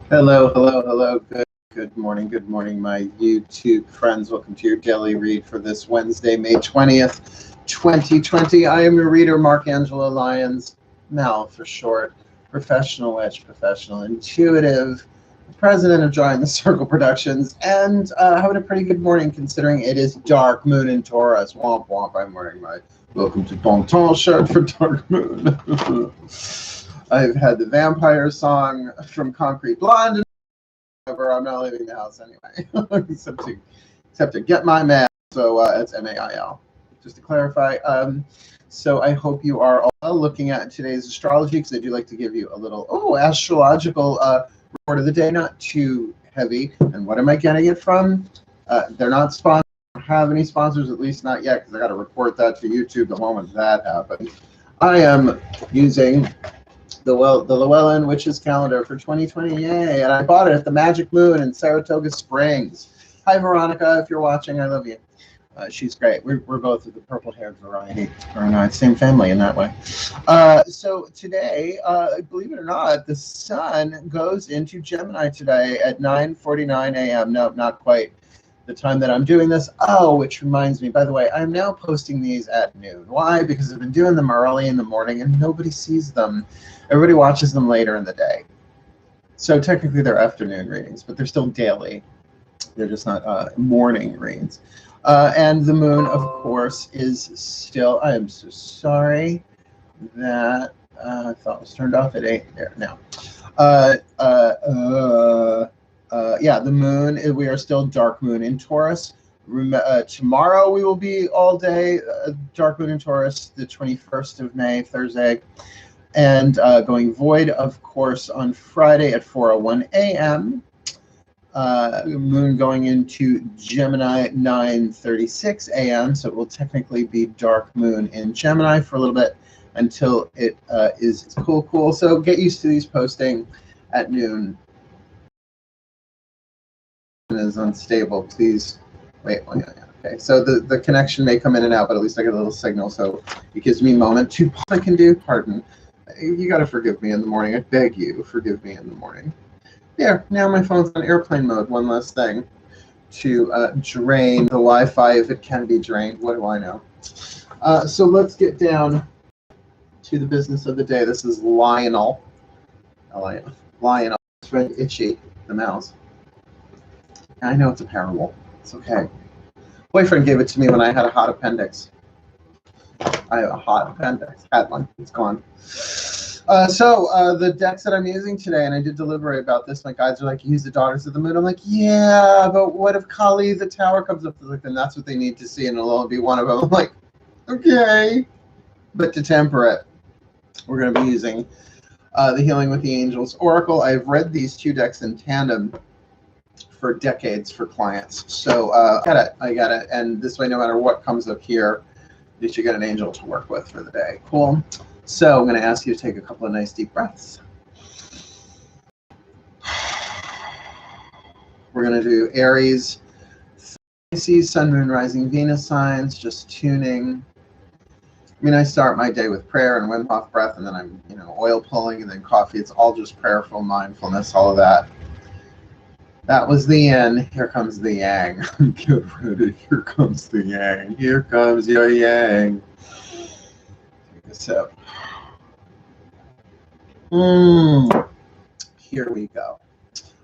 Hello, hello, hello. Good morning, my YouTube friends. Welcome to your daily read for this Wednesday, May 20th, 2020. I am your reader, Mark Angelo Lyons, Mel for short, professional witch, professional intuitive, president of Joy in the Circle Productions, and having a pretty good morning considering it is dark moon in Taurus. Womp womp. I'm wearing my Welcome to Bon Ton shirt for dark moon. I've had the vampire song from Concrete Blonde. However, I'm not leaving the house anyway, except to get my mail. So it's MAIL. Just to clarify. So I hope you are all looking at today's astrology, because I do like to give you a little astrological report of the day, not too heavy. And what am I getting it from? They're not sponsored. I don't have any sponsors, at least not yet, because I got to report that to YouTube the moment that happens. I am using the Llewellyn Witches calendar for 2020, yay! And I bought it at the Magic Moon in Saratoga Springs. Hi, Veronica, if you're watching, I love you. She's great. We're both of the purple-haired variety. Or same family in that way. So today, believe it or not, the sun goes into Gemini today at 9:49 a.m. No, not quite the time that I'm doing this. Oh, which reminds me, by the way, I'm now posting these at noon. Why? Because I've been doing them early in the morning and nobody sees them. Everybody watches them later in the day. So technically they're afternoon readings, but they're still daily. They're just not morning readings. And the moon, of course, is still, I am so sorry that I thought it was turned off at 8 there now. Yeah, the moon, we are still dark moon in Taurus. Tomorrow we will be all day dark moon in Taurus, the 21st of May, Thursday. And going void, of course, on Friday at 4:01 a.m. Moon going into Gemini 9:36 a.m. So it will technically be dark moon in Gemini for a little bit until it is cool. So get used to these posting at noon. Is unstable. Please wait. Okay, so the connection may come in and out, but at least I get a little signal, so it gives me a moment to I can do. Pardon. You got to forgive me in the morning. I beg you, forgive me in the morning. There, now my phone's on airplane mode. One less thing to drain the Wi-Fi if it can be drained. What do I know? So let's get down to the business of the day. This is Lionel. Lionel. His friend Itchy, the mouse. I know it's a parable. It's okay. Boyfriend gave it to me when I had a hot appendix. I have a hot appendix. Had one. It's gone. So the decks that I'm using today, and I did deliberate about this. My guides are like, use the Daughters of the Moon. I'm like, yeah, but what if Kali the Tower comes up? Like, then that's what they need to see, and it'll only be one of them. I'm like, okay. But to temper it, we're going to be using the Healing with the Angels Oracle. I've read these two decks in tandem for decades for clients. So I got it. And this way, no matter what comes up here, at least you get an angel to work with for the day. Cool. So I'm going to ask you to take a couple of nice deep breaths. We're going to do Aries, Pisces, Sun, Moon, Rising, Venus signs, just tuning. I mean, I start my day with prayer and Wim Hof breath, and then I'm, oil pulling, and then coffee. It's all just prayerful mindfulness, all of that. That was the yin. Here comes the yang. Get ready. Here comes the yang. Here comes your yang. Take a sip. Here we go.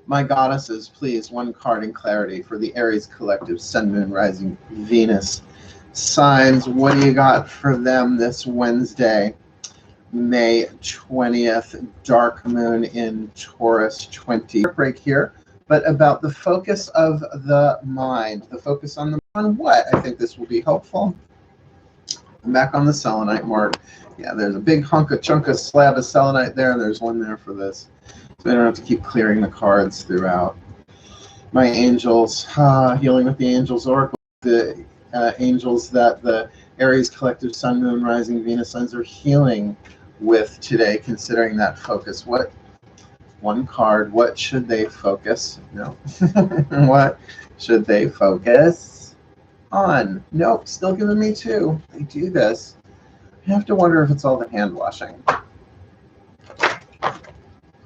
My goddesses, please, one card in clarity for the Aries collective, Sun, Moon, Rising, Venus signs. What do you got for them this Wednesday, May 20th, dark moon in Taurus 20? Break here. But about the focus of the mind, the focus on what? I think this will be helpful. I'm back on the selenite mark. Yeah, there's a big chunk of slab of selenite there, and there's one there for this. So I don't have to keep clearing the cards throughout. My angels, Healing with the Angels Oracle, the angels that the Aries collective Sun, Moon, Rising, Venus signs are healing with today, considering that focus. What? One card. What should they focus? No. What should they focus on? Nope. Still giving me two. They do this. I have to wonder if it's all the hand washing.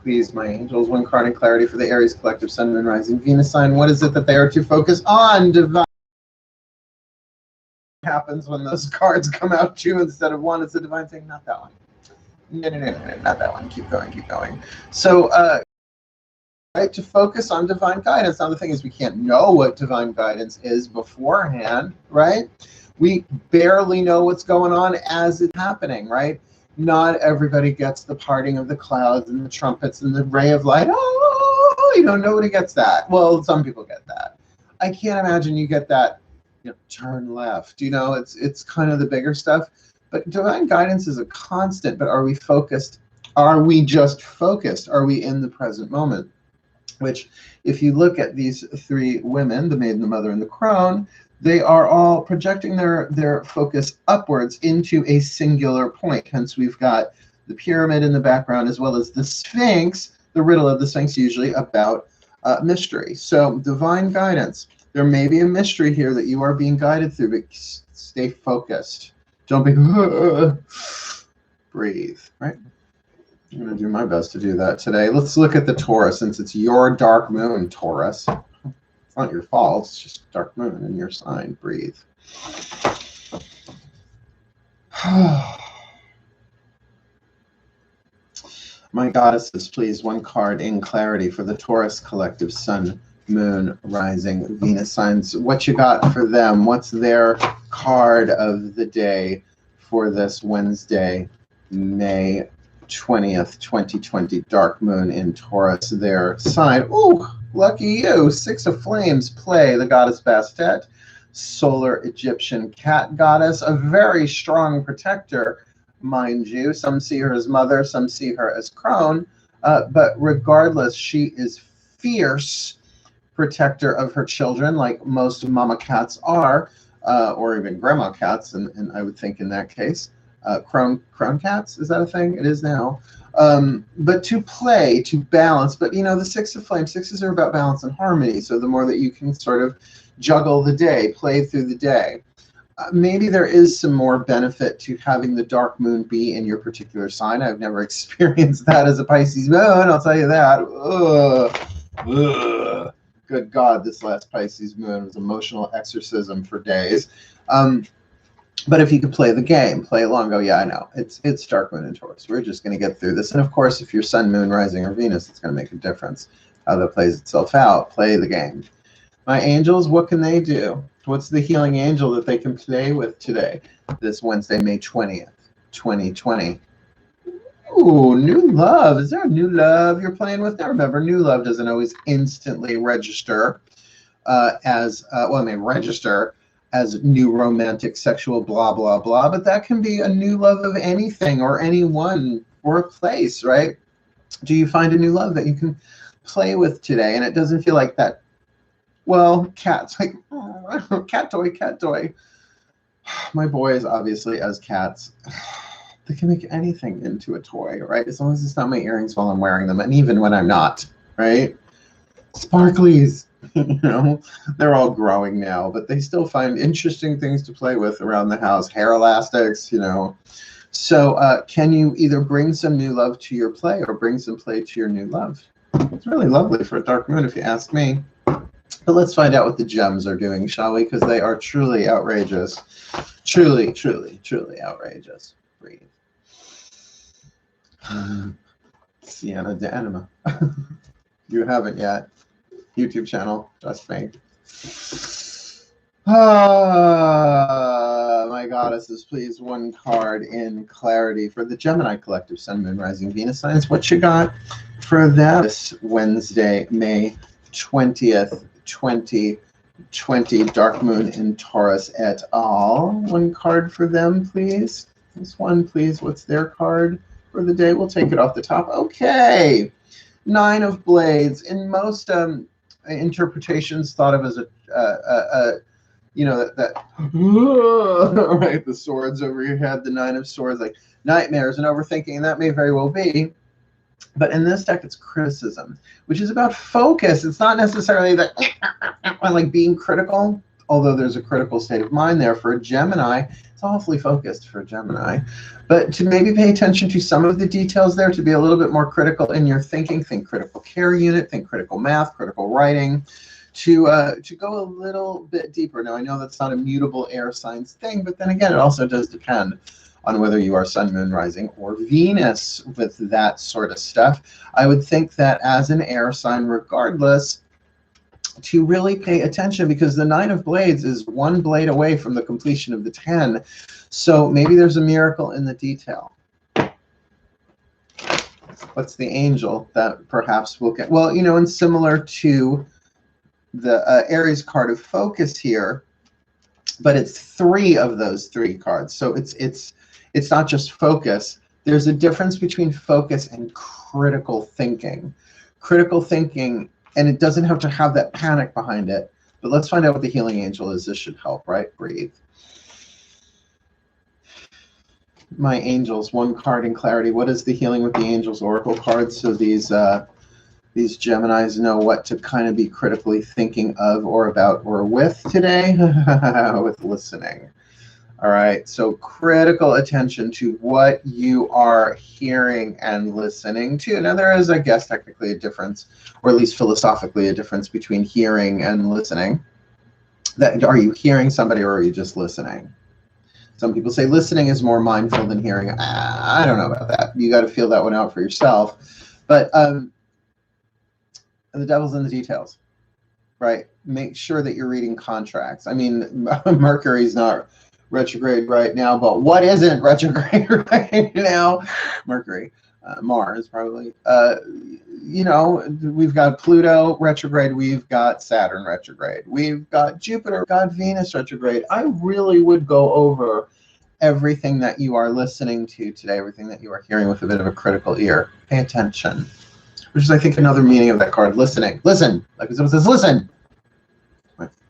please, my angels? One card in clarity for the Aries collective Sun, Moon, Rising, Venus sign. What is it that they are to focus on? Divine. What happens when those cards come out two instead of one? It's the divine saying, not that one. No, not that one. Keep going, keep going. So, right, to focus on divine guidance. Now, the thing is, we can't know what divine guidance is beforehand, right? We barely know what's going on as it's happening, right? Not everybody gets the parting of the clouds and the trumpets and the ray of light. Oh, you know, nobody gets that. Well, some people get that. I can't imagine you get that, you know, turn left. You know, it's kind of the bigger stuff. But divine guidance is a constant, but are we focused? Are we just focused? Are we in the present moment? Which, if you look at these three women, the maiden, the mother, and the crone, they are all projecting their focus upwards into a singular point. Hence, we've got the pyramid in the background, as well as the Sphinx, the riddle of the Sphinx, usually about mystery. So, divine guidance. There may be a mystery here that you are being guided through, but stay focused. Don't be, breathe, right? I'm going to do my best to do that today. Let's look at the Taurus, since it's your dark moon, Taurus. It's not your fault. It's just dark moon in your sign. Breathe. My goddesses, please, one card in clarity for the Taurus collective Sun, Moon, Rising, Venus signs. What you got for them? What's their card of the day for this Wednesday, May 20th, 2020, dark moon in Taurus, their sign? Ooh, lucky you. Six of Flames, play the goddess Bastet, solar Egyptian cat goddess, a very strong protector, mind you. Some see her as mother, some see her as crone, but regardless, she is fierce protector of her children, like most mama cats are, or even grandma cats, and I would think in that case. Crone cats, is that a thing? It is now. But to play, to balance, but you know, the Six of Flames, sixes are about balance and harmony, so the more that you can sort of juggle the day, play through the day. Maybe there is some more benefit to having the dark moon be in your particular sign. I've never experienced that as a Pisces moon, I'll tell you that. Ugh. Good God, this last Pisces moon was emotional exorcism for days. But if you could play the game, play along, go, yeah, I know, it's dark moon and Taurus. We're just going to get through this. And of course, if you're Sun, Moon, Rising, or Venus, it's going to make a difference how that plays itself out. Play the game. My angels, what can they do? What's the healing angel that they can play with today, this Wednesday, May 20th, 2020? Ooh, new love. Is there a new love you're playing with? Now remember, new love doesn't always instantly register register as new romantic, sexual, blah, blah, blah. But that can be a new love of anything or anyone or a place, right? Do you find a new love that you can play with today? And it doesn't feel like that, well, cats, like, oh, cat toy, cat toy. My boys, obviously, as cats, they can make anything into a toy, right? As long as it's not my earrings while I'm wearing them, and even when I'm not, right? Sparklies, you know, they're all growing now, but they still find interesting things to play with around the house. Hair elastics, you know. So can you either bring some new love to your play or bring some play to your new love? It's really lovely for a dark moon, if you ask me. But let's find out what the gems are doing, shall we? Because they are truly outrageous. Truly, truly, truly outrageous. Breathe. Sienna de Anima. You haven't yet. YouTube channel, just me. My goddesses, please, one card in clarity for the Gemini collective, Sun, Moon, Rising, Venus signs. What you got for them this Wednesday, May 20th, 2020, dark moon in Taurus et al. One card for them, please. This one, please. What's their card for the day? We'll take it off the top. Okay. Nine of Blades. In most interpretations, thought of as a you know, that right, the swords over your head, the Nine of Swords, like nightmares and overthinking, and that may very well be. But in this deck, it's criticism, which is about focus. It's not necessarily that like being critical although there's a critical state of mind there. For a Gemini, it's awfully focused for a Gemini. But to maybe pay attention to some of the details there, to be a little bit more critical in your thinking, think critical care unit, think critical math, critical writing, to go a little bit deeper. Now, I know that's not a mutable air signs thing, but then again, it also does depend on whether you are sun, moon, rising, or Venus with that sort of stuff. I would think that as an air sign, regardless, to really pay attention, because the 9 of Blades is 1 blade away from the completion of the 10. So maybe there's a miracle in the detail. What's the angel that perhaps we'll get? Well, you know, and similar to the Aries card of focus here, but it's 3 of those 3 cards. So it's not just focus. There's a difference between focus and critical thinking. Critical thinking, and it doesn't have to have that panic behind it. But let's find out what the healing angel is. This should help, right? Breathe. My angels, 1 card in clarity. What is the healing with the angels oracle cards? So these Geminis know what to kind of be critically thinking of or about or with today. With listening. All right, so critical attention to what you are hearing and listening to. Now, there is, I guess, technically a difference, or at least philosophically a difference between hearing and listening. That, are you hearing somebody or are you just listening? Some people say listening is more mindful than hearing. I don't know about that. You got to feel that one out for yourself. But and the devil's in the details, right? Make sure that you're reading contracts. I mean, Mercury's not retrograde right now, but what isn't retrograde right now? Mercury, Mars probably. You know, we've got Pluto retrograde, we've got Saturn retrograde, we've got Jupiter, we've got Venus retrograde. I really would go over everything that you are listening to today, everything that you are hearing with a bit of a critical ear. Pay attention, which is, I think, another meaning of that card. Listening. Listen. Like it says, listen.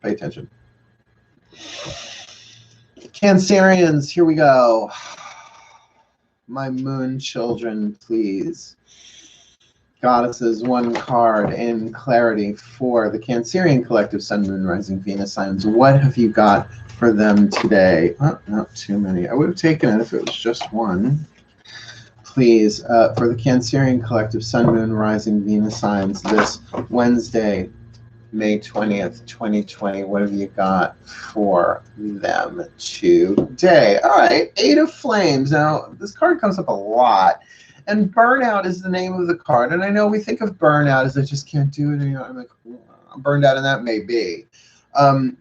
Pay attention. Cancerians, here we go. My moon children, please. Goddesses, 1 card in clarity for the Cancerian collective, Sun, Moon, Rising, Venus signs. What have you got for them today? Oh, not too many. I would have taken it if it was just 1. Please, for the Cancerian collective, Sun, Moon, Rising, Venus signs this Wednesday, May 20th, 2020. What have you got for them today? All right, 8 of Flames. Now, this card comes up a lot, and burnout is the name of the card. And I know we think of burnout as I just can't do it. You know, I'm like, I'm burned out, and that may be. But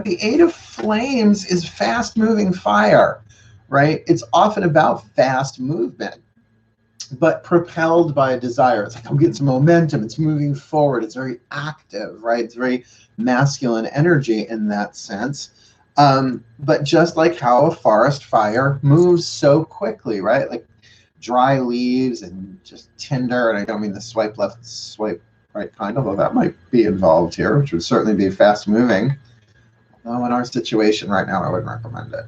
the 8 of Flames is fast-moving fire, right? It's often about fast movement, but propelled by a desire. It's like, I'm getting some momentum. It's moving forward. It's very active, right? It's very masculine energy in that sense. But just like how a forest fire moves so quickly, right? Like dry leaves and just tinder, and I don't mean the swipe left, swipe right kind, although that might be involved here, which would certainly be fast moving. Although in our situation right now, I wouldn't recommend it.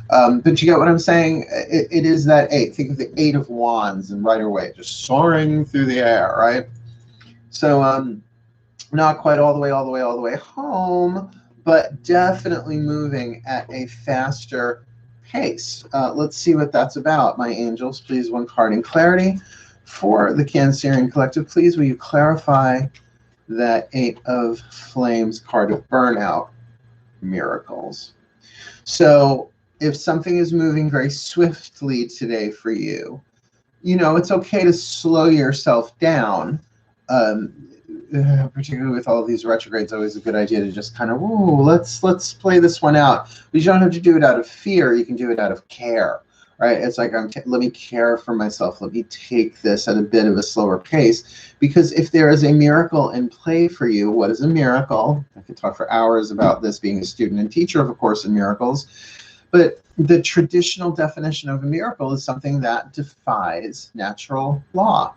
But you get what I'm saying? It is that 8. Think of the 8 of Wands and Rider Waite, just soaring through the air, right? So not quite all the way home, but definitely moving at a faster pace. Let's see what that's about. My angels, please, 1 card in clarity. For the Cancerian collective, please, will you clarify that 8 of Flames card of burnout? Miracles. So if something is moving very swiftly today for you, you know, it's okay to slow yourself down. Particularly with all of these retrogrades, always a good idea to just kind of, ooh, let's play this one out. But you don't have to do it out of fear. You can do it out of care, right? It's like, let me care for myself. Let me take this at a bit of a slower pace. Because if there is a miracle in play for you, what is a miracle? I could talk for hours about this, being a student and teacher of A Course in Miracles. But the traditional definition of a miracle is something that defies natural law,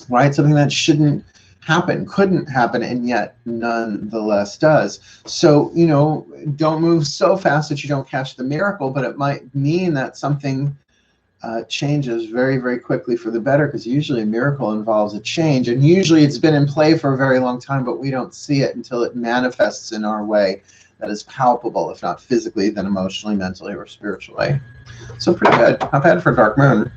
right? Something that shouldn't happen, couldn't happen, and yet nonetheless does. So, you know, don't move so fast that you don't catch the miracle, but it might mean that something changes very, very quickly for the better, because usually a miracle involves a change, and usually it's been in play for a very long time, but we don't see it until it manifests in our way that is palpable, if not physically, then emotionally, mentally, or spiritually. So pretty good. Not bad for dark moon.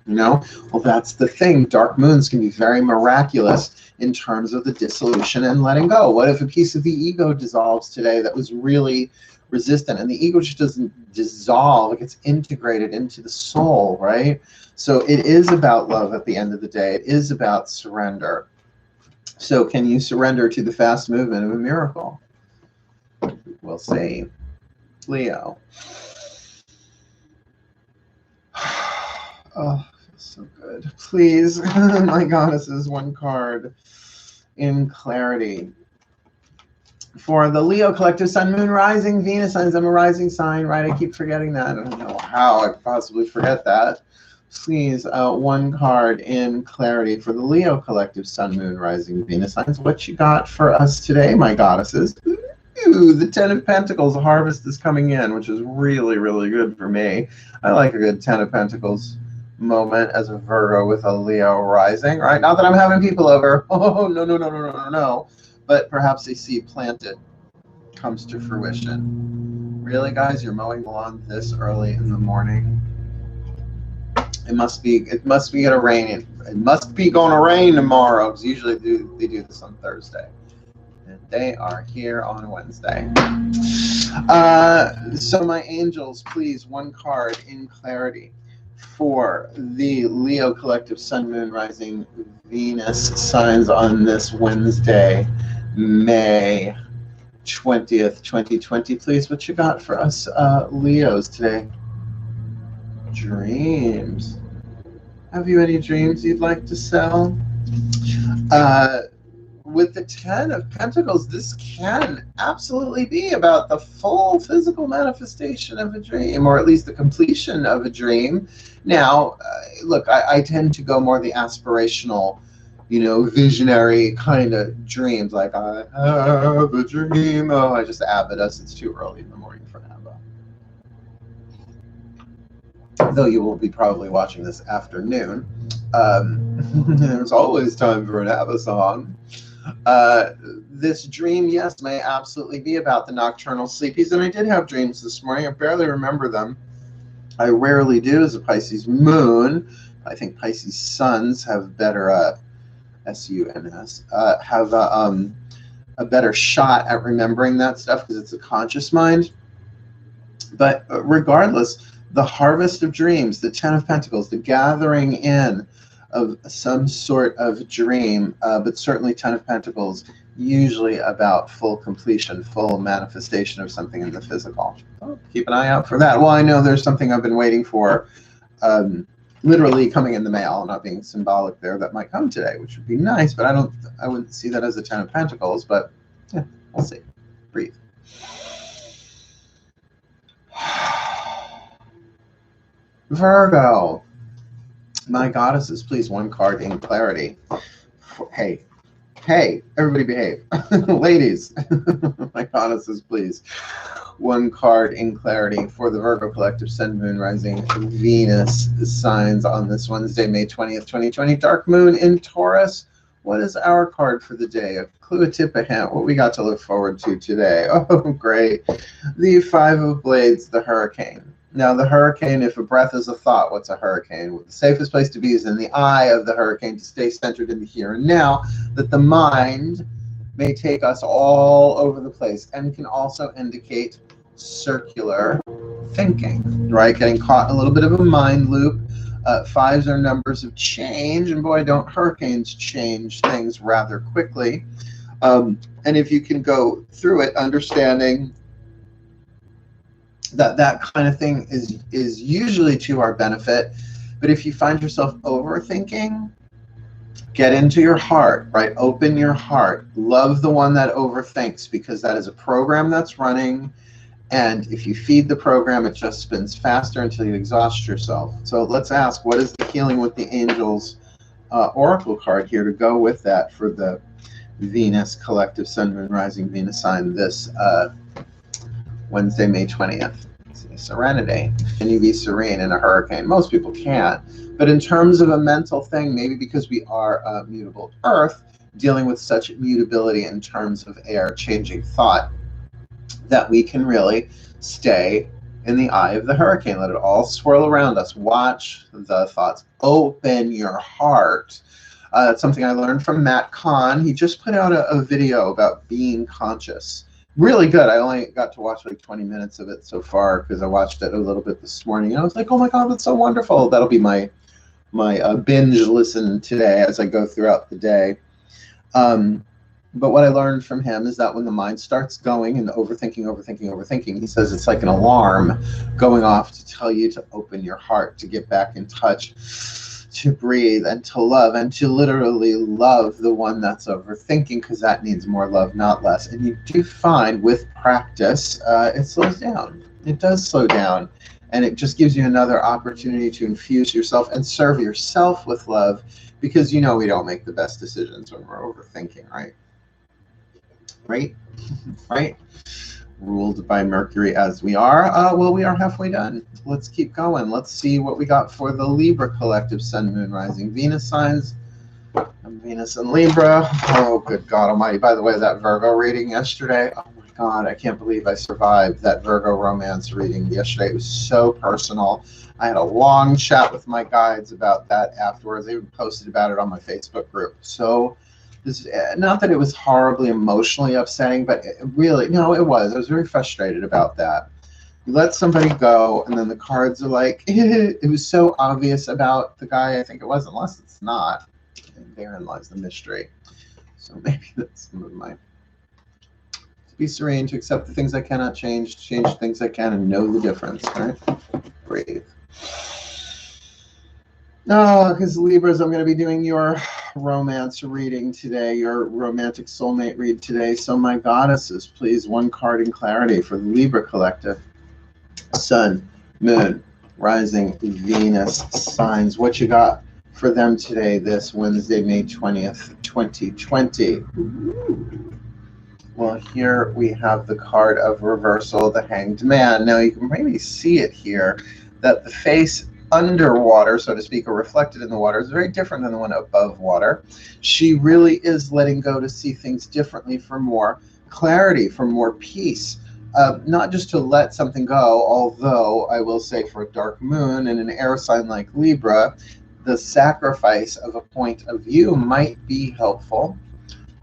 You know, well, that's the thing. Dark moons can be very miraculous in terms of the dissolution and letting go. What if a piece of the ego dissolves today that was really resistant, and the ego just doesn't dissolve, it gets integrated into the soul, right? So it is about love at the end of the day. It is about surrender. So can you surrender to the fast movement of a miracle? We'll see. Leo. Oh, so good. Please, my goddesses, one card in clarity. For the Leo collective, Sun, Moon, Rising, Venus signs. I'm a rising sign, right? I keep forgetting that. I don't know how I could possibly forget that. Please, one card in clarity for the Leo collective, Sun, Moon, Rising, Venus signs. What you got for us today, my goddesses? Ooh, the Ten of Pentacles, the harvest is coming in, which is really, really good for me. I like a good Ten of Pentacles moment as a Virgo with a Leo rising, right? Not that I'm having people over. Oh, no, no, no, no, no, no, no. But perhaps a seed planted comes to fruition. Really, guys, you're mowing the lawn this early in the morning? It must be gonna rain. It must be gonna rain tomorrow, because usually they do this on Thursday. And they are here on Wednesday. So my angels, please, one card in clarity for the Leo collective, Sun, Moon, Rising, Venus signs on this Wednesday, May 20th, 2020. Please, what you got for us Leos today? Dreams. Have you any dreams you'd like to sell? With the Ten of Pentacles, this can absolutely be about the full physical manifestation of a dream, or at least the completion of a dream. Now, look, I tend to go more the aspirational, you know, visionary kind of dreams, like I have a dream. Oh, I just abbed us. It's too early in the morning for ABBA. Though you will be probably watching this afternoon. There's always time for an ABBA song. This dream, yes, may absolutely be about the nocturnal sleepies. And I did have dreams this morning. I barely remember them. I rarely do as a Pisces moon. I think Pisces suns have better, S-U-N-S, have a better shot at remembering that stuff, because it's a conscious mind. But regardless, the harvest of dreams, the Ten of Pentacles, the gathering in of some sort of dream, but certainly Ten of Pentacles, usually about full completion, full manifestation of something in the physical. So keep an eye out for that. Well, I know there's something I've been waiting for, literally coming in the mail, not being symbolic there, that might come today, which would be nice, but I wouldn't see that as a Ten of Pentacles, but yeah, we'll see. Breathe. Virgo. My goddesses, please, one card in clarity. Hey, everybody behave. Ladies, my goddesses, please. One card in clarity for the Virgo collective, Sun, Moon, Rising, Venus signs on this Wednesday, May 20th, 2020. Dark Moon in Taurus. What is our card for the day? A clue, a tip, a hint. What we got to look forward to today? Oh, great. The Five of Blades, the Hurricane. Now, the hurricane, if a breath is a thought, what's a hurricane? Well, the safest place to be is in the eye of the hurricane, to stay centered in the here and now, that the mind may take us all over the place, and can also indicate circular thinking, right? Getting caught in a little bit of a mind loop. Fives are numbers of change, and boy, don't hurricanes change things rather quickly. And if you can go through it understanding that kind of thing is usually to our benefit. But if you find yourself overthinking, get into your heart, right? Open your heart. Love the one that overthinks, because that is a program that's running. And if you feed the program, it just spins faster until you exhaust yourself. So let's ask, what is the Healing with the Angels Oracle card here to go with that for the Venus collective, Sun, Moon, Rising, Venus sign this Wednesday, May 20th. Serenity. Can you be serene in a hurricane? Most people can't. But in terms of a mental thing, maybe because we are a mutable Earth, dealing with such mutability in terms of air, changing thought, that we can really stay in the eye of the hurricane. Let it all swirl around us. Watch the thoughts. Open your heart. That's something I learned from Matt Kahn. He just put out a video about being conscious. Really good. I only got to watch like 20 minutes of it so far because I watched it a little bit this morning. And I was like, oh my God, that's so wonderful. That'll be my binge listen today as I go throughout the day. But what I learned from him is that when the mind starts going and overthinking, he says it's like an alarm going off to tell you to open your heart, to get back in touch, to breathe, and to love, and to literally love the one that's overthinking, because that needs more love, not less. And you do find with practice, it slows down. It does slow down. And it just gives you another opportunity to infuse yourself and serve yourself with love, because you know we don't make the best decisions when we're overthinking, right? Right? Ruled by Mercury as we are. Well, we are halfway done. Let's keep going. Let's see what we got for the Libra collective Sun, Moon, Rising, Venus signs. Venus and Libra. Oh, good God Almighty. By the way, that Virgo reading yesterday, oh my God, I can't believe I survived that Virgo romance reading yesterday. It was so personal. I had a long chat with my guides about that afterwards. They even posted about it on my Facebook group. So, not that it was horribly emotionally upsetting, but it really, no, it was. I was very frustrated about that. You let somebody go, and then the cards are like, it was so obvious about the guy, I think it was, unless it's not. And therein lies the mystery. So maybe that's some of my, to be serene, to accept the things I cannot change the things I can, and know the difference, right? Breathe. No, because Libras, I'm going to be doing your romance reading today, your romantic soulmate read today. So my goddesses, please, one card in clarity for the Libra collective. Sun, Moon, Rising, Venus signs. What you got for them today, this Wednesday, May 20th, 2020? Well, here we have the card of reversal, the Hanged Man. Now you can maybe see it here, that the face underwater, so to speak, or reflected in the water, is very different than the one above water. She really is letting go to see things differently, for more clarity, for more peace. Not just to let something go, although I will say for a dark moon and an air sign like Libra, the sacrifice of a point of view might be helpful,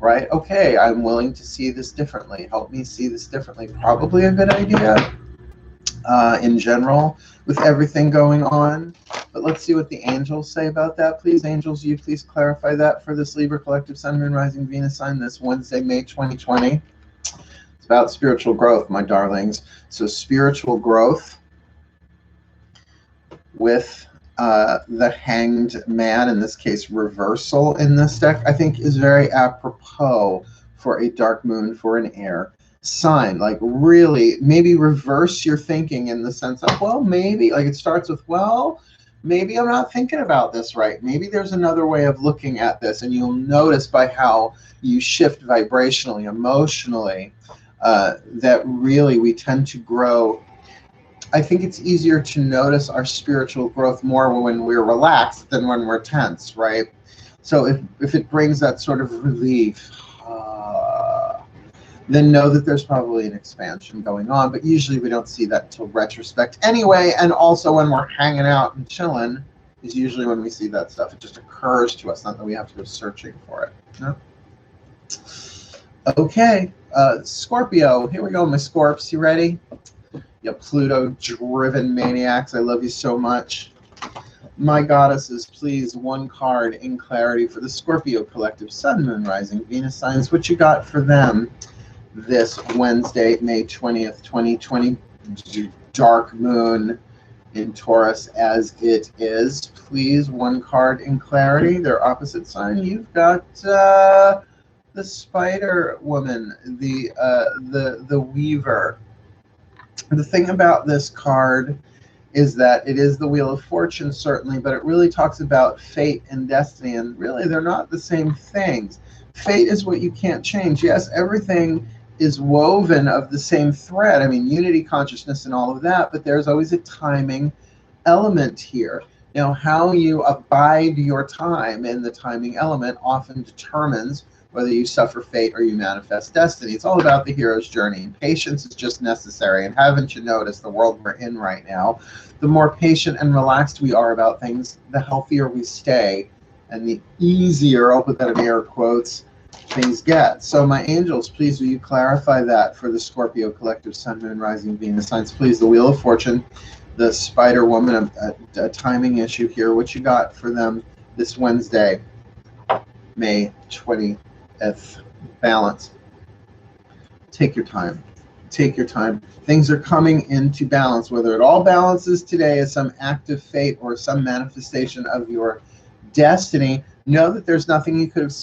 right? Okay, I'm willing to see this differently. Help me see this differently. Probably a good idea in general with everything going on. But let's see what the angels say about that. Please, angels, you please clarify that for this Libra collective Sun, Moon, Rising, Venus sign this Wednesday, May 2020. It's about spiritual growth, my darlings. So spiritual growth with the Hanged Man, in this case reversal in this deck, I think is very apropos for a dark moon, for an air sign. Like really maybe reverse your thinking in the sense of, well, maybe, like it starts with, well, maybe I'm not thinking about this right. Maybe there's another way of looking at this. And you'll notice by how you shift vibrationally, emotionally, that really we tend to grow. I think it's easier to notice our spiritual growth more when we're relaxed than when we're tense, right? So if it brings that sort of relief, then know that there's probably an expansion going on. But usually we don't see that till retrospect anyway. And also when we're hanging out and chilling is usually when we see that stuff. It just occurs to us, not that we have to go searching for it. No? Okay, Scorpio. Here we go, my Scorps. You ready? You Pluto-driven maniacs. I love you so much. My goddesses, please, one card in clarity for the Scorpio collective Sun, Moon, Rising, Venus signs. What you got for them this Wednesday, May 20th, 2020, dark moon in Taurus as it is. Please, one card in clarity. Their opposite sign. You've got the Spider Woman, the Weaver. The thing about this card is that it is the Wheel of Fortune, certainly, but it really talks about fate and destiny, and really they're not the same things. Fate is what you can't change. Yes, everything is woven of the same thread. I mean, unity, consciousness, and all of that, but there's always a timing element here. Now, how you abide your time in the timing element often determines whether you suffer fate or you manifest destiny. It's all about the hero's journey, and patience is just necessary. And haven't you noticed the world we're in right now, the more patient and relaxed we are about things, the healthier we stay, and the easier, I'll put that in air quotes, things get. So my angels, please will you clarify that for the Scorpio collective Sun, Moon, Rising, Venus signs, please. The Wheel of Fortune, the Spider Woman, a timing issue here. What you got for them this Wednesday, May 20th? Balance. Take your time. Take your time. Things are coming into balance. Whether it all balances today as some act of fate or some manifestation of your destiny, know that there's nothing you could have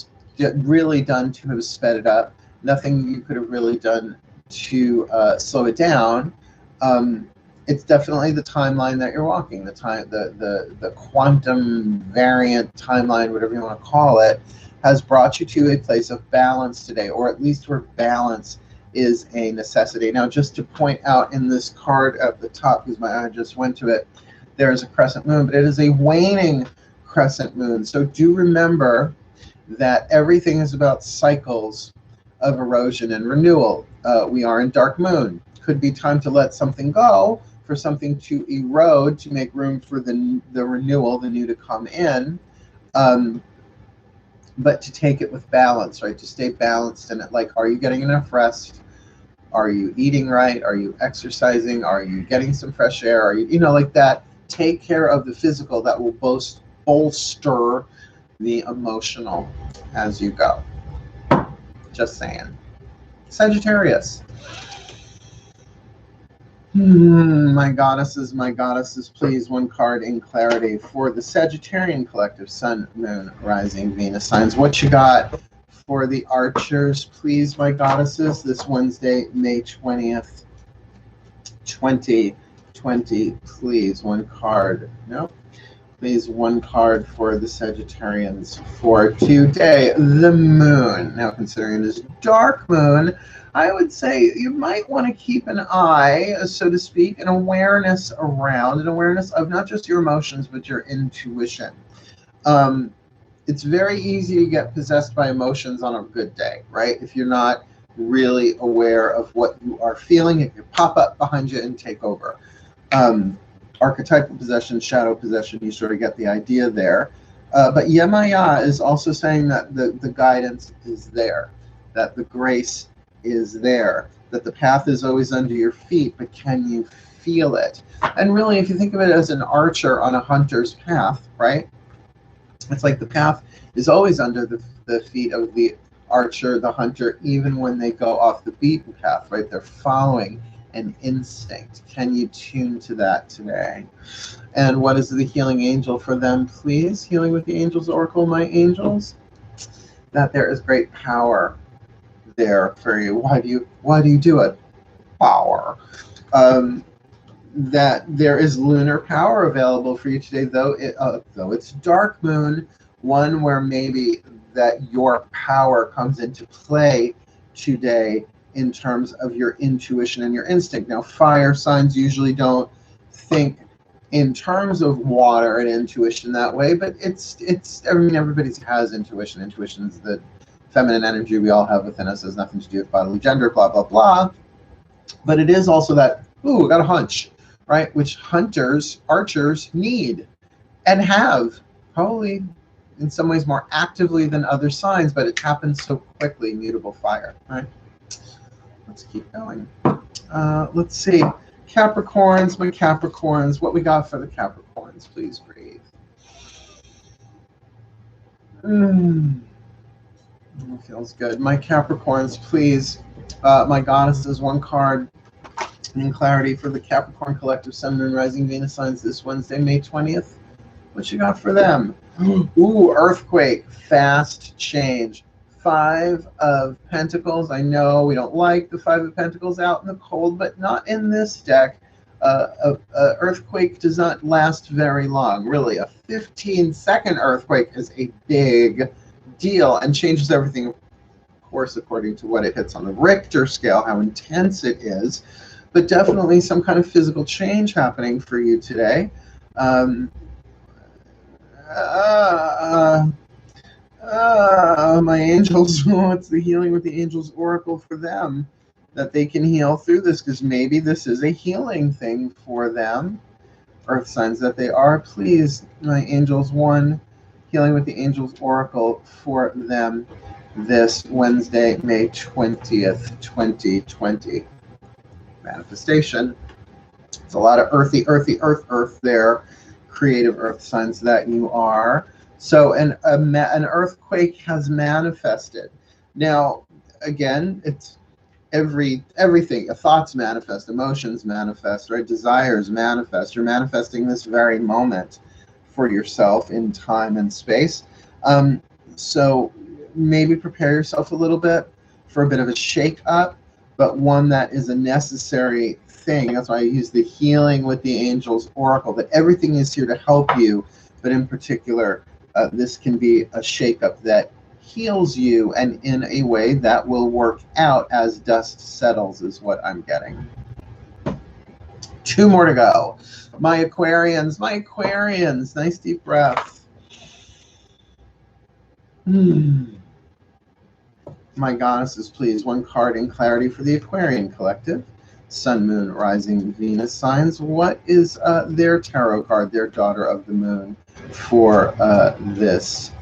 really done to have sped it up, nothing you could have really done to slow it down. It's definitely the timeline that you're walking, the quantum variant timeline, whatever you want to call it, has brought you to a place of balance today, or at least where balance is a necessity. Now, just to point out in this card at the top, because my eye just went to it, there is a crescent moon, but it is a waning crescent moon. So do remember that everything is about cycles of erosion and renewal. We are in dark moon. Could be time to let something go, for something to erode, to make room for the renewal, the new to come in. But to take it with balance, right? To stay balanced in it. Like, are you getting enough rest? Are you eating right? Are you exercising? Are you getting some fresh air? Are you, like that? Take care of the physical. That will bolster the emotional as you go. Just saying. Sagittarius. My goddesses, please, one card in clarity for the Sagittarian collective Sun, Moon, Rising, Venus signs. What you got for the Archers, please, my goddesses, this Wednesday, May 20th, 2020. Please, one card. No? Please, one card for the Sagittarians for today. The Moon. Now, considering this dark moon, I would say you might want to keep an eye, so to speak, an awareness around, an awareness of not just your emotions, but your intuition. It's very easy to get possessed by emotions on a good day, right? If you're not really aware of what you are feeling, it can pop up behind you and take over. Archetypal possession, shadow possession, you sort of get the idea there. But Yemaya is also saying that the guidance is there, that the grace is there, that the path is always under your feet, but can you feel it? And really, if you think of it as an archer on a hunter's path, right? It's like the path is always under the feet of the archer, the hunter, even when they go off the beaten path, right? They're following an instinct. Can you tune to that today? And what is the healing angel for them, please? Healing with the Angels Oracle, my angels. That there is great power there for you. Why do you do it? Power. That there is lunar power available for you today, though it's dark moon, one where maybe that your power comes into play today in terms of your intuition and your instinct. Now, fire signs usually don't think in terms of water and intuition that way, but I mean, everybody has intuition. Intuition is the feminine energy we all have within us. It has nothing to do with bodily gender, blah, blah, blah. But it is also that, ooh, got a hunch, right? Which archers need and have, probably in some ways more actively than other signs, but it happens so quickly, mutable fire, right? Let's keep going. Let's see. Capricorns, my Capricorns, what we got for the Capricorns, please breathe. It feels good. My Capricorns, please. My goddesses, one card in clarity for the Capricorn collective Sun, Moon, Rising, Venus signs this Wednesday, May 20th. What you got for them? Ooh, earthquake, fast change. 5 of Pentacles. I know we don't like the 5 of Pentacles out in the cold, but not in this deck. Earthquake does not last very long. Really, a 15-second earthquake is a big deal and changes everything course, according to what it hits on the Richter scale, how intense it is, but definitely some kind of physical change happening for you today. My angels, what's the healing with the angels oracle for them? That they can heal through this, because maybe this is a healing thing for them. Earth signs that they are. Please, my angels, one healing with the angels oracle for them this Wednesday, May 20th, 2020. Manifestation. It's a lot of earthy, earth there. Creative earth signs that you are. So an earthquake has manifested. Now, again, it's everything. Thoughts manifest, emotions manifest, right? Desires manifest. You're manifesting this very moment for yourself in time and space. So maybe prepare yourself a little bit for a bit of a shake up, but one that is a necessary thing. That's why I use the healing with the angels oracle, that everything is here to help you, but in particular, this can be a shake-up that heals you, and in a way that will work out as dust settles, is what I'm getting. 2 more to go. My Aquarians, nice deep breath. My goddesses, please, one card in clarity for the Aquarian collective. Sun, Moon, Rising, Venus signs. What is their tarot card, their daughter of the moon, for this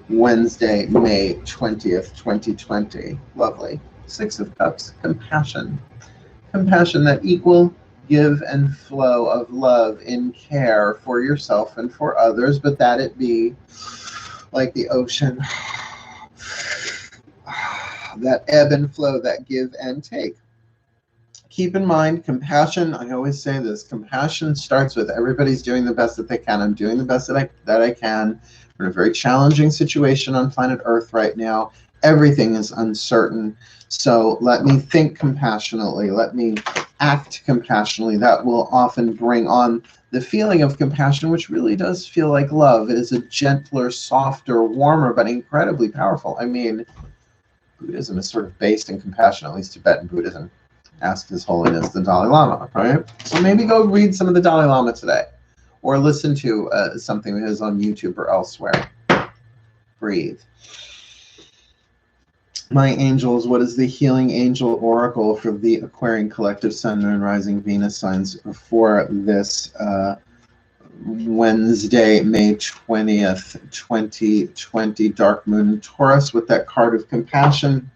Wednesday, May 20th, 2020? Lovely. 6 of Cups, compassion. Compassion, that equal give and flow of love in care for yourself and for others, but that it be like the ocean, that ebb and flow, that give and take. Keep in mind, compassion, I always say this, compassion starts with everybody's doing the best that they can. I'm doing the best that I can. We're in a very challenging situation on planet Earth right now. Everything is uncertain. So let me think compassionately. Let me act compassionately. That will often bring on the feeling of compassion, which really does feel like love. It is a gentler, softer, warmer, but incredibly powerful. I mean, Buddhism is sort of based in compassion, at least Tibetan Buddhism. Ask His Holiness the Dalai Lama, right? So maybe go read some of the Dalai Lama today, or listen to something of his on YouTube or elsewhere. Breathe. My angels, what is the healing angel oracle for the Aquarian collective, Sun, Moon, Rising, Venus signs for this Wednesday, May 20th, 2020, Dark Moon Taurus, with that card of compassion?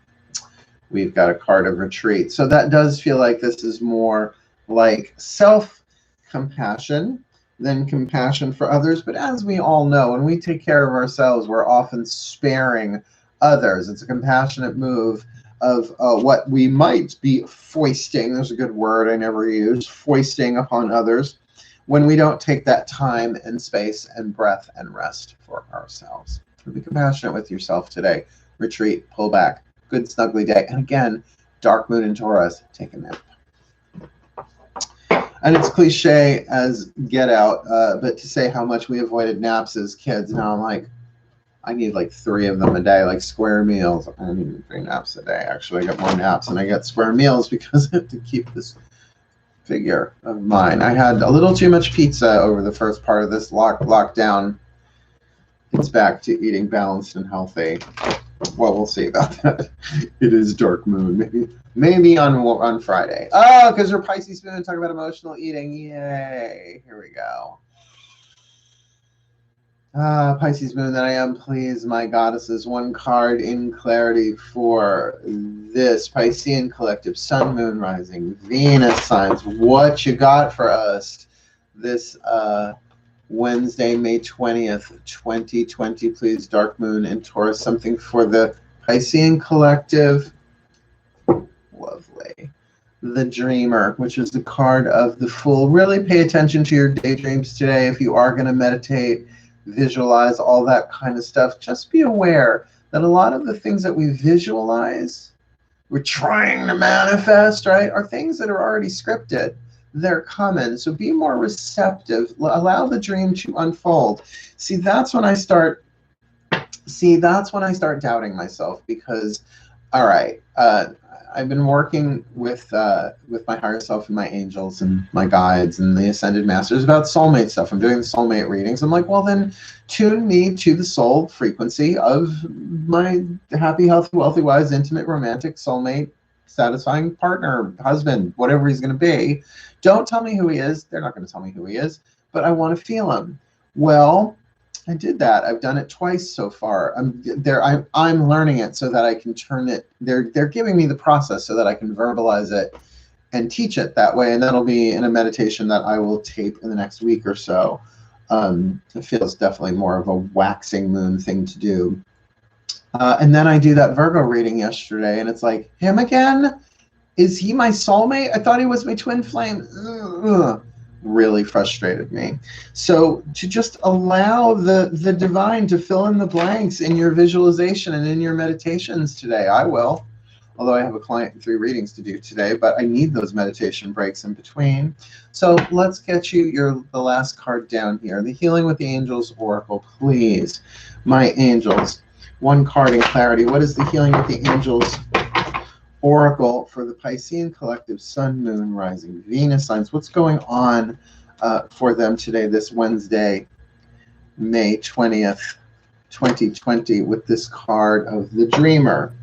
We've got a card of retreat. So that does feel like this is more like self-compassion than compassion for others. But as we all know, when we take care of ourselves, we're often sparing others. It's a compassionate move of what we might be foisting, there's a good word I never use, foisting upon others, when we don't take that time and space and breath and rest for ourselves. So be compassionate with yourself today. Retreat, pull back. Good snuggly day. And again, Dark Moon in Taurus, take a nap. And it's cliche as get out, but to say how much we avoided naps as kids, now I'm like, I need like 3 of them a day, like square meals. I need 3 naps a day. Actually, I get more naps than I get square meals because I have to keep this figure of mine. I had a little too much pizza over the first part of this lockdown. It's back to eating balanced and healthy. Well, we'll see about that. It is Dark Moon. Maybe on Friday. Oh, because we're Pisces Moon, talking about emotional eating. Yay. Here we go. Pisces Moon that I am, please, my goddesses. One card in clarity for this Piscean collective, Sun, Moon, Rising, Venus signs. What you got for us this Wednesday, May 20th, 2020, please, Dark Moon in Taurus. Something for the Piscean collective. Lovely. The Dreamer, which is the card of the Fool. Really pay attention to your daydreams today. If you are going to meditate, visualize, all that kind of stuff, just be aware that a lot of the things that we visualize, we're trying to manifest, right, are things that are already scripted. They're coming. So be more receptive. Allow the dream to unfold. That's when I start doubting myself, because All right. I've been working with my higher self and my angels and my guides and the ascended masters about soulmate stuff. I'm doing the soulmate readings. I'm like, well, then tune me to the soul frequency of my happy, healthy, wealthy, wise, intimate, romantic, soulmate, satisfying partner, husband, whatever he's going to be. Don't tell me who he is. They're not going to tell me who he is, but I want to feel him. Well, I did that. I've done it twice so far. I'm learning it so that I can turn it. They're giving me the process so that I can verbalize it and teach it that way. And that'll be in a meditation that I will tape in the next week or so. It feels definitely more of a waxing moon thing to do. And then I do that Virgo reading yesterday, and it's like, him again? Is he my soulmate? I thought he was my twin flame. Ugh. Really frustrated me. So to just allow the divine to fill in the blanks in your visualization and in your meditations today. I will, although I have a client and 3 readings to do today, but I need those meditation breaks in between. So let's get you the last card down here. The Healing with the Angels Oracle, please. My angels, 1 card in clarity. What is the Healing with the Angels Oracle for the Piscean collective, Sun, Moon, Rising, Venus signs? What's going on for them today, this Wednesday, May 20th, 2020, with this card of the Dreamer?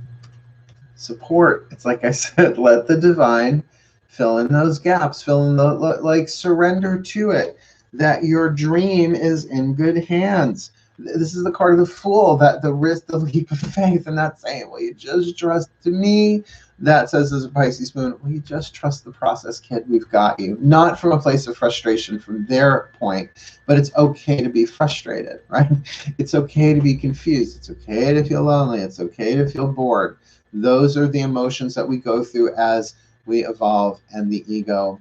Support. It's like I said, let the divine fill in those gaps, fill in like surrender to it, that your dream is in good hands. This is the card of the Fool, that the risk, the leap of faith, and that's saying, will you just trust to me? That says, as a Pisces moon, will you just trust the process, kid? We've got you. Not from a place of frustration from their point, but it's okay to be frustrated, right? It's okay to be confused. It's okay to feel lonely. It's okay to feel bored. Those are the emotions that we go through as we evolve and the ego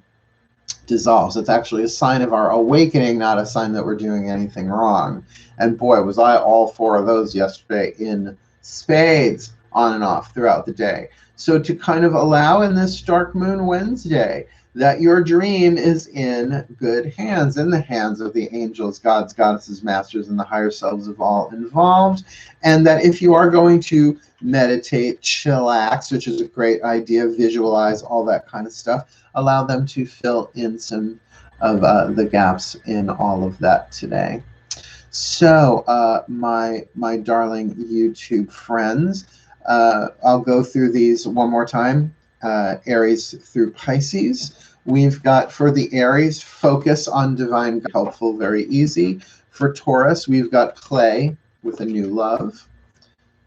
dissolves. It's actually a sign of our awakening, not a sign that we're doing anything wrong. And boy, was I all 4 of those yesterday in spades, on and off throughout the day. So to kind of allow in this Dark Moon Wednesday that your dream is in good hands, in the hands of the angels, gods, goddesses, masters, and the higher selves of all involved. And that if you are going to meditate, chillax, which is a great idea, visualize, all that kind of stuff, allow them to fill in some of the gaps in all of that today. So my darling YouTube friends, I'll go through these one more time. Aries through Pisces. We've got, for the Aries, focus on divine, helpful, very easy. For Taurus, we've got play with a new love.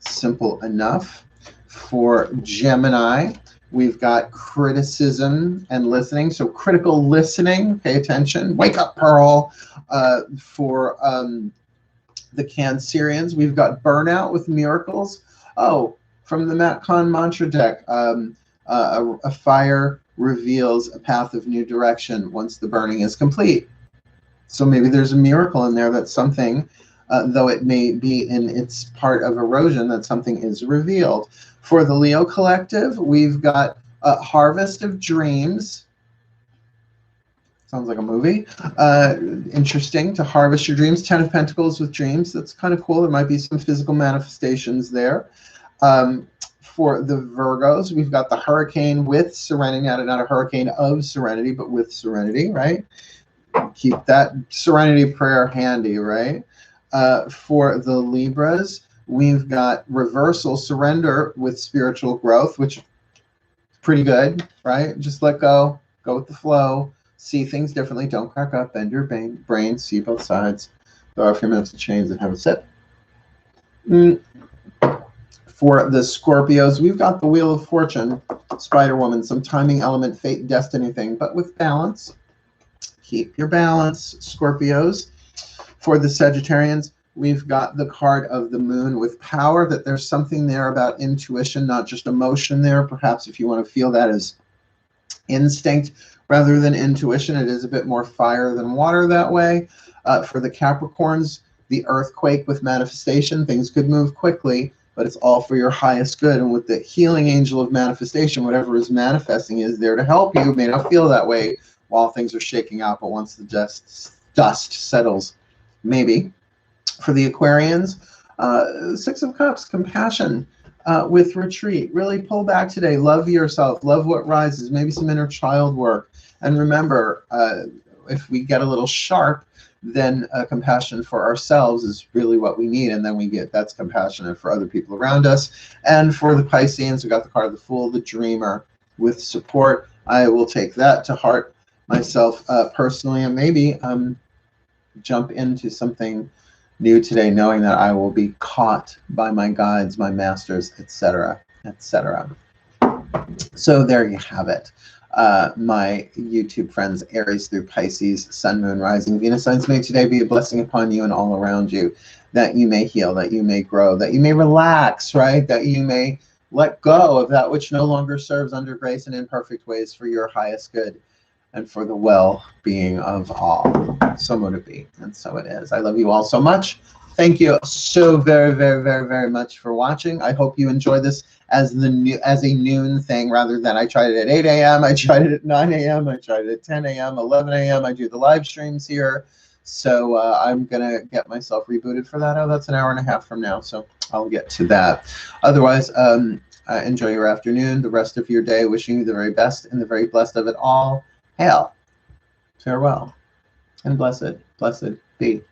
Simple enough. For Gemini, we've got criticism and listening. So critical listening, pay attention. Wake up, Pearl. For the Cancerians, we've got burnout with miracles. Oh, from the Matt Kahn mantra deck, a fire reveals a path of new direction once the burning is complete. So maybe there's a miracle in there, that something, though it may be in its part of erosion, that something is revealed. For the Leo collective, we've got harvest of dreams. Sounds like a movie. Interesting, to harvest your dreams. 10 of Pentacles with dreams. That's kind of cool. There might be some physical manifestations there. For the Virgos, we've got the hurricane with serenity, not a hurricane of serenity, but with serenity, right? Keep that serenity prayer handy, right? For the Libras, we've got reversal, surrender with spiritual growth, which is pretty good, right? Just let go, go with the flow, see things differently, don't crack up, bend your brain, see both sides, throw a few minutes of chains and have a sip. For the Scorpios, we've got the Wheel of Fortune, Spider-Woman, some timing element, fate, destiny thing, but with balance. Keep your balance, Scorpios. For the Sagittarians, we've got the card of the Moon with power, that there's something there about intuition, not just emotion there. Perhaps if you want to feel that as instinct rather than intuition, it is a bit more fire than water that way. For the Capricorns, the earthquake with manifestation, things could move quickly, but it's all for your highest good. And with the healing angel of manifestation, whatever is manifesting is there to help you. It may not feel that way while things are shaking out, but once the dust settles, maybe. For the Aquarians, 6 of Cups, compassion. with retreat. Really pull back today. Love yourself. Love what rises. Maybe some inner child work. And remember, if we get a little sharp, then compassion for ourselves is really what we need. And then we get, that's compassionate for other people around us. And for the Pisceans, we got the card of the Fool, the Dreamer. With support, I will take that to heart myself personally, and maybe jump into something new today, knowing that I will be caught by my guides, my masters, etc., etc. So there you have it. My YouTube friends, Aries through Pisces, Sun, Moon, Rising, Venus signs, may today be a blessing upon you and all around you, that you may heal, that you may grow, that you may relax, right? That you may let go of that which no longer serves under grace and in perfect ways for your highest good and for the well-being of all. So mote it be, and so it is. I love you all so much. Thank you so very, very, very, very much for watching. I hope you enjoy this as a noon thing, rather than I tried it at 8 a.m., I tried it at 9 a.m., I tried it at 10 a.m., 11 a.m. I do the live streams here. So I'm going to get myself rebooted for that. Oh, that's an hour and a half from now, so I'll get to that. Otherwise, enjoy your afternoon, the rest of your day. Wishing you the very best and the very blessed of it all. Hail, farewell, and blessed, blessed be.